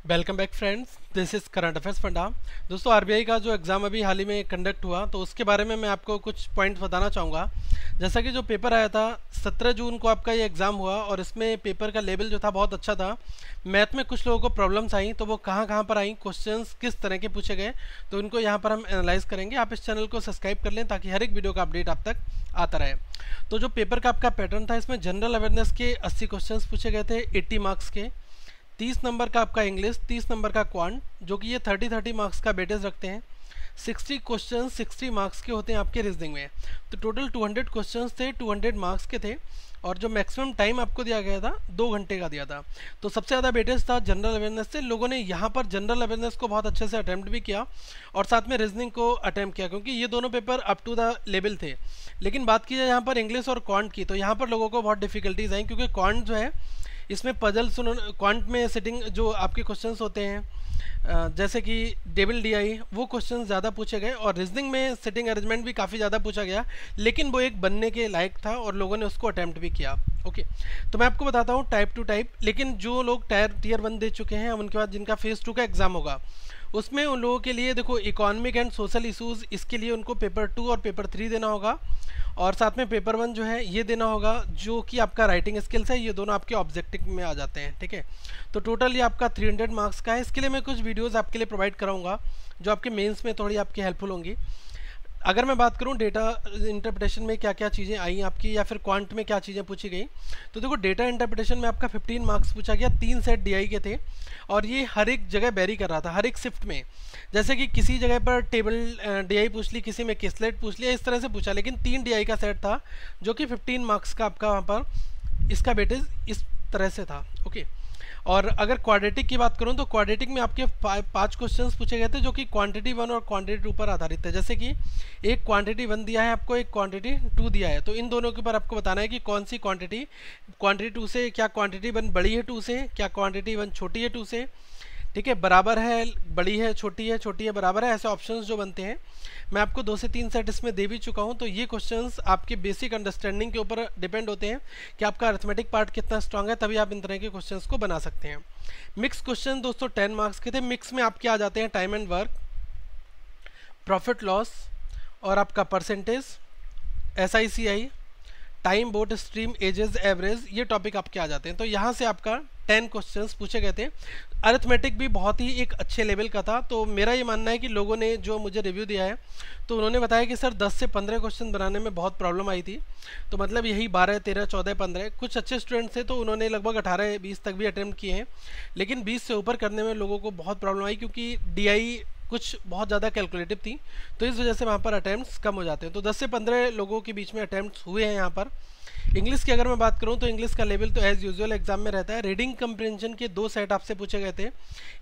Welcome back friends, this is current affairs funda. दोस्तों, RBI का जो एग्ज़ाम अभी हाल ही में कंडक्ट हुआ तो उसके बारे में मैं आपको कुछ पॉइंट्स बताना चाहूँगा। जैसा कि जो पेपर आया था 17 जून को आपका ये एग्ज़ाम हुआ और इसमें पेपर का लेवल जो था बहुत अच्छा था। मैथ में कुछ लोगों को प्रॉब्लम्स आई तो वो कहाँ कहाँ पर आई, क्वेश्चंस किस तरह के पूछे गए, तो इनको यहाँ पर हम एनालाइज करेंगे। आप इस चैनल को सब्सक्राइब कर लें ताकि हर एक वीडियो का अपडेट आप तक आता रहे। तो जो पेपर का आपका पैटर्न था, इसमें जनरल अवेयरनेस के 80 क्वेश्चन पूछे गए थे 80 मार्क्स के। 30 नंबर का आपका इंग्लिश, 30 नंबर का क्वांट, जो कि ये 30 मार्क्स का वेटेज रखते हैं। 60 क्वेश्चन 60 मार्क्स के होते हैं आपके रीजनिंग में। तो टोटल 200 क्वेश्चन थे, 200 मार्क्स के थे। और जो मैक्सिमम टाइम आपको दिया गया था 2 घंटे का दिया था। तो सबसे ज़्यादा वेटेज था जनरल अवेयरनेस से। लोगों ने यहाँ पर जनरल अवेयरनेस को बहुत अच्छे से अटैम्प्ट भी किया और साथ में रीजनिंग को अटैम्प्ट किया, क्योंकि ये दोनों paper up to the level थे। लेकिन बात की जाए यहाँ पर इंग्लिश और क्वांट की, तो यहाँ पर लोगों को बहुत डिफिकल्टीज आई, क्योंकि क्वांट जो है इसमें पजल सुन, क्वांट में सिटिंग जो आपके क्वेश्चंस होते हैं जैसे कि डेबल डी आई, वो क्वेश्चंस ज़्यादा पूछे गए। और रीजनिंग में सिटिंग अरेंजमेंट भी काफ़ी ज़्यादा पूछा गया, लेकिन वो एक बनने के लायक था और लोगों ने उसको अटैम्प्ट भी किया। ओके, तो मैं आपको बताता हूँ टाइप टू टाइप। लेकिन जो लोग टीयर 1 दे चुके हैं, उनके बाद जिनका फेज़ 2 का एग्ज़ाम होगा, उसमें उन लोगों के लिए देखो इकोनॉमिक एंड सोशल इशूज़, इसके लिए उनको पेपर 2 और पेपर 3 देना होगा। और साथ में पेपर 1 जो है ये देना होगा, जो कि आपका राइटिंग स्किल्स है। ये दोनों आपके ऑब्जेक्टिव में आ जाते हैं, ठीक है। तो टोटल ये आपका 300 मार्क्स का है। इसके लिए मैं कुछ वीडियोस आपके लिए प्रोवाइड कराऊंगा जो आपके मेंस में थोड़ी आपकी हेल्पफुल होंगी। अगर मैं बात करूं डेटा इंटरप्रिटेशन में क्या क्या चीज़ें आई आपकी, या फिर क्वांट में क्या चीज़ें पूछी गई, तो देखो डेटा इंटरप्रिटेशन में आपका 15 मार्क्स पूछा गया। 3 सेट डीआई के थे और ये हर एक जगह वेरी कर रहा था, हर एक शिफ्ट में। जैसे कि किसी जगह पर टेबल डीआई पूछ ली, किसी में किसलेट पूछ लिया, इस तरह से पूछा। लेकिन 3 डीआई का सेट था जो कि 15 मार्क्स का आपका वहाँ पर इसका वेटेज इस तरह से था। ओके, और अगर क्वाड्रेटिक की बात करूं तो क्वाड्रेटिक में आपके 5 क्वेश्चंस पूछे गए थे, जो कि क्वांटिटी 1 और क्वांटिटी 2 पर आधारित है। जैसे कि एक क्वांटिटी 1 दिया है आपको, एक क्वांटिटी 2 दिया है, तो इन दोनों के ऊपर आपको बताना है कि कौन सी क्वांटिटी 2 से, क्या क्वांटिटी 1 बड़ी है 2 से, क्या क्वांटिटी 1 छोटी है 2 से, ठीक है, बराबर है, बड़ी है, छोटी है, बराबर है, ऐसे ऑप्शंस जो बनते हैं। मैं आपको 2 से 3 सेट इसमें दे भी चुका हूं। तो ये क्वेश्चंस आपके बेसिक अंडरस्टैंडिंग के ऊपर डिपेंड होते हैं कि आपका अरिथमेटिक पार्ट कितना स्ट्रांग है, तभी आप इन तरह के क्वेश्चंस को बना सकते हैं। मिक्स क्वेश्चन दोस्तों 10 मार्क्स के थे। मिक्स में आपके आ जाते हैं time and work, profit loss, और आपका percentage, SICI, time, boat stream, ages, average, ये टॉपिक आपके आ जाते हैं। तो यहाँ से आपका 10 क्वेश्चंस पूछे गए थे। अरिथमेटिक भी बहुत ही एक अच्छे लेवल का था। तो मेरा ये मानना है कि लोगों ने जो मुझे रिव्यू दिया है, तो उन्होंने बताया कि सर 10 से 15 क्वेश्चन बनाने में बहुत प्रॉब्लम आई थी। तो मतलब यही 12, 13, 14, 15, कुछ अच्छे स्टूडेंट्स थे तो उन्होंने लगभग 18, 20 तक भी अटैम्प्ट किए हैं। लेकिन 20 से ऊपर करने में लोगों को बहुत प्रॉब्लम आई, क्योंकि DI कुछ बहुत ज़्यादा कैलकुलेटिव थी, तो इस वजह से वहाँ पर अटैम्प्ट्स कम हो जाते हैं। तो 10 से 15 लोगों के बीच में अटैम्प्ट्स हुए हैं यहाँ पर। इंग्लिश की अगर मैं बात करूं तो इंग्लिश का लेवल तो एज यूजुअल एग्जाम में रहता है। रीडिंग कंप्रेंशन के 2 सेट आपसे पूछे गए थे।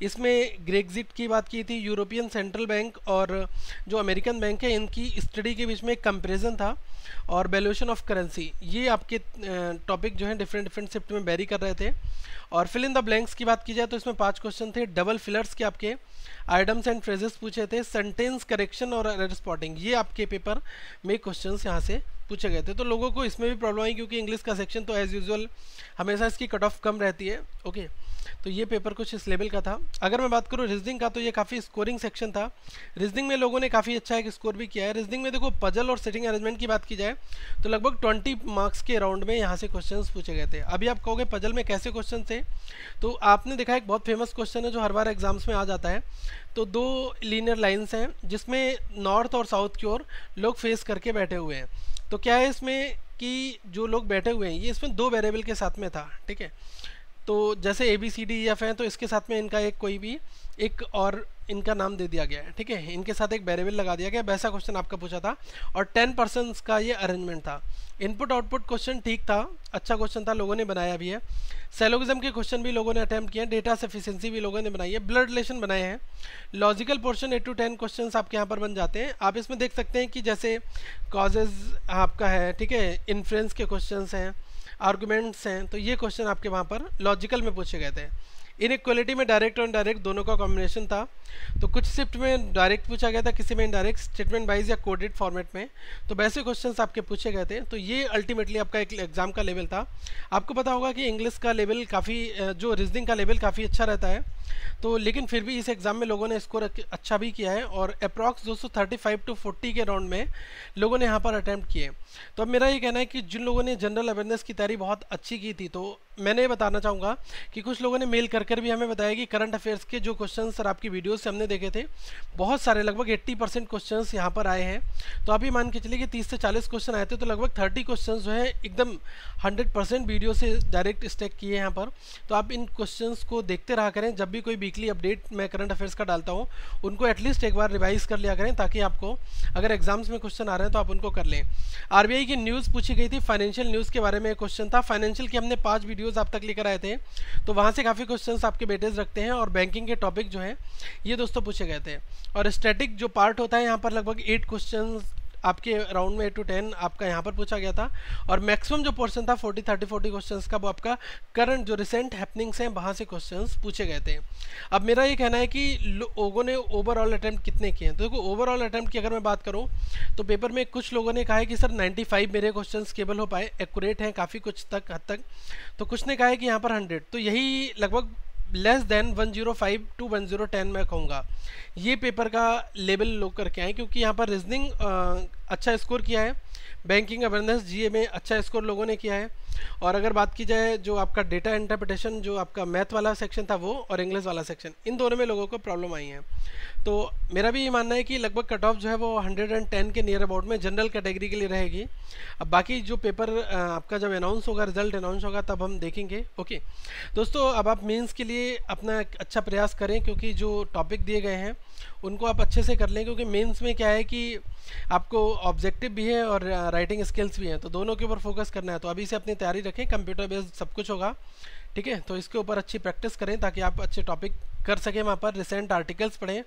इसमें ग्रेग्जिट की बात की थी, यूरोपियन सेंट्रल बैंक और जो अमेरिकन बैंक है, इनकी स्टडी के बीच में एक कंपेरिजन था, और वैल्यूएशन ऑफ करेंसी, ये आपके टॉपिक जो है डिफरेंट शिफ्ट में वेरी कर रहे थे। और फिल इन द ब्लैंक्स की बात की जाए तो इसमें 5 क्वेश्चन थे। डबल फिलर्स के आपके आइटम्स एंड फ्रेजेस पूछे थे। सेंटेंस करेक्शन और एरर स्पॉटिंग, ये आपके पेपर में क्वेश्चंस यहाँ से पूछे गए थे। तो लोगों को इसमें भी प्रॉब्लम आई, क्योंकि इंग्लिश का सेक्शन तो एज यूजुअल हमेशा इसकी कट ऑफ कम रहती है। ओके, तो ये पेपर कुछ इस लेवल का था। अगर मैं बात करूँ रीजनिंग का, तो ये काफ़ी स्कोरिंग सेक्शन था। रीजनिंग में लोगों ने काफ़ी अच्छा एक स्कोर भी किया है। रीजनिंग में देखो पजल और सिटिंग अरेंजमेंट की बात की जाए तो लगभग 20 मार्क्स के राउंड में यहाँ से क्वेश्चन पूछे गए थे। अभी आप कहोगे पजल में कैसे क्वेश्चन थे, तो आपने देखा एक बहुत फेमस क्वेश्चन है जो हर बार एग्जाम्स में आ जाता है। तो 2 लीनियर लाइन्स हैं जिसमें नॉर्थ और साउथ की ओर लोग फेस करके बैठे हुए हैं। तो क्या है इसमें कि जो लोग बैठे हुए हैं, ये इसमें 2 वेरिएबल के साथ में था, ठीक है। तो जैसे ABCDEF है, तो इसके साथ में इनका एक कोई भी एक और इनका नाम दे दिया गया है, ठीक है, इनके साथ एक वेरिएबल लगा दिया गया। वैसा क्वेश्चन आपका पूछा था और 10% का ये अरेंजमेंट था। इनपुट आउटपुट क्वेश्चन ठीक था, अच्छा क्वेश्चन था, लोगों ने बनाया भी है। सेलोगिज्म के क्वेश्चन भी लोगों ने अटैम्प्ट किए हैं। डेटा सफिशिएंसी भी लोगों ने बनाई है। ब्लड रिलेशन बनाए हैं। लॉजिकल पोर्शन 8 to 10 क्वेश्चन आपके यहाँ पर बन जाते हैं। आप इसमें देख सकते हैं कि जैसे कॉजेज आपका है, ठीक है, इन्फ्लुएंस के क्वेश्चन हैं, आर्गूमेंट्स हैं, तो ये क्वेश्चन आपके वहाँ पर लॉजिकल में पूछे गए थे। इनइक्वालिटी में डायरेक्ट और इनडायरेक्ट दोनों का कॉम्बिनेशन था। तो कुछ शिफ्ट में डायरेक्ट पूछा गया था, किसी में इनडायरेक्ट, स्टेटमेंट वाइज या कोडेड फॉर्मेट में। तो वैसे क्वेश्चंस आपके पूछे गए थे। तो ये अल्टीमेटली आपका एक एग्जाम का लेवल था। आपको पता होगा कि इंग्लिश का लेवल काफ़ी, जो रीजनिंग का लेवल काफ़ी अच्छा रहता है। तो लेकिन फिर भी इस एग्ज़ाम में लोगों ने स्कोर अच्छा भी किया है और अप्रॉक्स 235 टू 40 के राउंड में लोगों ने यहाँ पर अटैम्प्ट किए। तो अब मेरा ये कहना है कि जिन लोगों ने जनरल अवेयरनेस की तैयारी बहुत अच्छी की थी, तो मैंने ये बताना चाहूँगा कि कुछ लोगों ने मेल कर भी हमें बताया कि करंट अफेयर्स के जो क्वेश्चन सर आपकी वीडियो से हमने देखे थे, बहुत सारे लगभग 80% क्वेश्चन यहाँ पर आए हैं। तो आप ये मान के चलिए कि 30 से 40 क्वेश्चन आए थे, तो लगभग 30 क्वेश्चन जो है एकदम 100% वीडियो से डायरेक्ट स्टेक किए यहाँ पर। तो आप इन क्वेश्चंस को देखते रहा करें। जब भी कोई वीकली अपडेट मैं करंट अफेयर्स का डालता हूँ, उनको एटलीस्ट एक बार रिवाइज कर लिया करें, ताकि आपको अगर एग्जाम्स में क्वेश्चन आ रहे हैं तो आप उनको कर लें। आरबीआई की न्यूज़ पूछी गई थी, फाइनेंशियल न्यूज़ के बारे में क्वेश्चन था। फाइनेंशियल की हमने 5 वीडियोस आप तक लेकर आए थे, तो वहाँ से काफ़ी क्वेश्चंस आपके बेटेज रखते हैं। और बैंकिंग के टॉपिक जो है ये दोस्तों पूछे गए थे। और स्टैटिक जो पार्ट होता है यहाँ पर लगभग 8 क्वेश्चन आपके राउंड में 8 to 10 आपका यहाँ पर पूछा गया था। और मैक्सिमम जो पोर्शन था 40 क्वेश्चंस का, वो आपका करंट जो रिसेंट हैपनिंग्स हैं वहाँ से क्वेश्चंस पूछे गए थे। अब मेरा ये कहना है कि लोगों ने ओवरऑल अटैम्प्ट कितने किए हैं। तो देखो, ओवरऑल अटैम्प्ट की अगर मैं बात करूँ तो पेपर में कुछ लोगों ने कहा है कि सर 95 मेरे क्वेश्चन केवल हो पाए, एक्यूरेट हैं काफ़ी कुछ तक हद तक। तो कुछ ने कहा है कि यहाँ पर 100, तो यही लगभग लेस देन 105 टू 1010 मैं कहूँगा ये पेपर का लेवल लोग करके आए, क्योंकि यहाँ पर रीजनिंग अच्छा स्कोर किया है, बैंकिंग अवेयरनेस जीए में अच्छा स्कोर लोगों ने किया है। और अगर बात की जाए जो आपका डेटा इंटरप्रिटेशन, जो आपका मैथ वाला सेक्शन था वो, और इंग्लिश वाला सेक्शन, इन दोनों में लोगों को प्रॉब्लम आई है। तो मेरा भी ये मानना है कि लगभग कट ऑफ जो है वो 110 के नियर अबाउट में जनरल कैटेगरी के लिए रहेगी। अब बाकी जो पेपर आपका जब अनाउंस होगा, रिजल्ट अनाउंस होगा, तब हम देखेंगे। ओके दोस्तों, अब आप मेंस के लिए अपना अच्छा प्रयास करें, क्योंकि जो टॉपिक दिए गए हैं उनको आप अच्छे से कर लें। क्योंकि मेंस में क्या है कि आपको ऑब्जेक्टिव भी है और राइटिंग स्किल्स भी हैं, तो दोनों के ऊपर फोकस करना है। तो अभी से अपनी तैयारी रखें, कंप्यूटर बेस्ड सब कुछ होगा, ठीक है। तो इसके ऊपर अच्छी प्रैक्टिस करें ताकि आप अच्छे टॉपिक कर सकें। वहाँ पर रिसेंट आर्टिकल्स पढ़ें,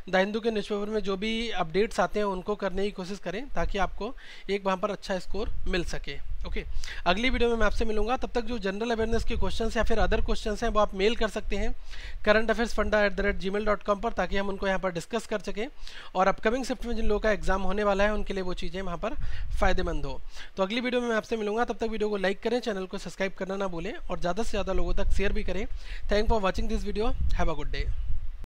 द हिंदू के न्यूज़पेपर में जो भी अपडेट्स आते हैं उनको करने की कोशिश करें, ताकि आपको एक वहाँ पर अच्छा स्कोर मिल सके। ओके, अगली वीडियो में मैं आपसे मिलूंगा। तब तक जो जनरल अवेयरनेस के क्वेश्चंस या फिर अदर क्वेश्चंस हैं वो आप मेल कर सकते हैं currentaffairsfunda@gmail.com पर, ताकि हम उनको यहाँ पर डिस्कस कर सकें। और अपकमिंग शिफ्ट में जिन लोगों का एग्जाम होने वाला है उनके लिए वो चीज़ें वहाँ पर फ़ायदेमंद हो। तो अगली वीडियो में मैं आपसे मिलूंगा। तब तक वीडियो को लाइक करें, चैनल को सब्सक्राइब करना ना भूलें और ज़्यादा से ज़्यादा लोगों तक शेयर भी करें। Thank for watching this video, have a good day.